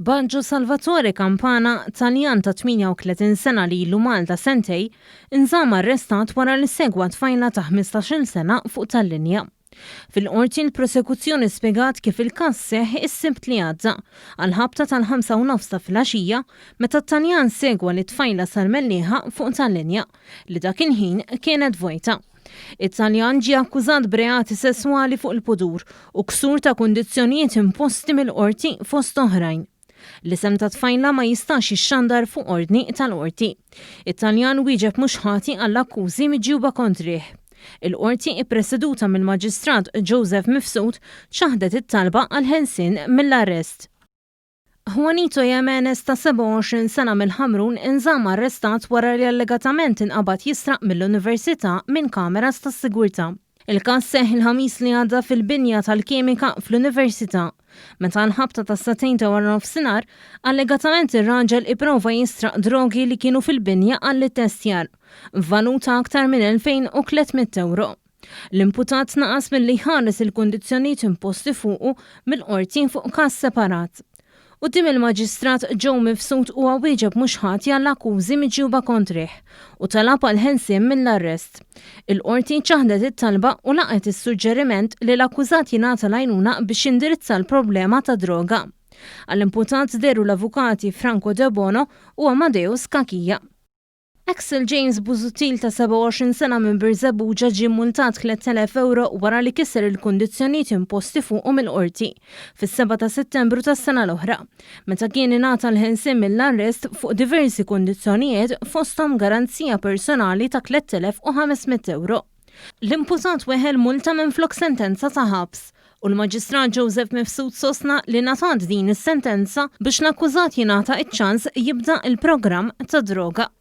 Baggio Salvatore Campana, Taljan ta' 38 sena li ilu Malta sentej, inżamm arrestat wara li segwa tfajla ta' 15-il sena fuq tal-linja. Fil-qorti l-prosekuzzjoni spjegat kif il-każ seħħ is-sibt li għadda għal-ħabta tal-5:09 ta' filgħaxija meta Taljan segwa li tfajla sal-mellieħa fuq tal-linja li dakin ħin kienet vojta. It-Taljan ġie akkużat b'reati sesswali fuq il-pudur u ksur ta' kundizzjonijiet imposti mill-qorti fost oħrajn. L-isem ta' tfajla ma jistax jixxandar fuq ordni tal-qorti. It-Taljan wieġeb mhux ħati għall-akkużi miġjuba kontrih. Il-qorti ippreseduta mill-Maġistrat Joseph Mifsud ċaħdet it-talba għal-ħelsien mill-arrest. Juanito Jimenez ta' 27 sena mill-Ħamrun inżamm arrestat wara li allegatament inqabad jisraq mill-Università minn kameras tas-sigurtà. Il-każ seħħ il-ħamis li għadda fil-binja tal-kimika fl-Università. Meta l-ħabta ta' satejn ta' wara nofsinhar, allegatament ir-raġel ipprova jisraq drogi li kienu fil-binja għall-testjar, valuta aktar minn 2,300 euro. L-imputat naqas milli ħares il-kundizzjonijiet imposti fuqu mill-qorti fuq każ separat. Quddiem il-Maġistrat Joe Mifsud huwa wieġeb mhux ħati għall-akkużi miġjuba kontrih u talab għal-ħelsien mill-arrest. Il-qorti ċaħdet it-talba u laqgħet is-suġġeriment li l-akkużat jingħata l-għajnuna biex jindirizza l-problema ta' droga. Għall-imputat deru l-avukati Franco De Bono u Amadeus Kakija. Axel James Busuttil ta' 27 sena minn Birżebbuġa ġie multat 3,000 euro wara li kisser il-kundizzjonijiet imposti fuqhom mill-qorti fis-7 ta' Settembru tas-sena l-oħra, meta kien ingħata l-ħelsien mill-arrest fuq diversi kundizzjonijiet fosthom garanzija personali ta' 3,500 euro. L-imputat weħel multa minflok sentenza ta' ħabs u l-Maġistrat Joseph Mifsud sostna li ngħatat din is-sentenza biex l-akkużat jingħata iċ-ċans jibda il-programm ta' droga.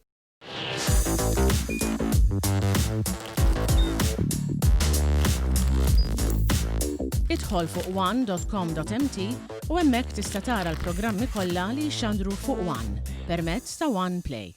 Idħol fuq one.com.mt u hemmhekk tista' tara l-programmi kollha li jxandru fuq One permezz ta' One Play.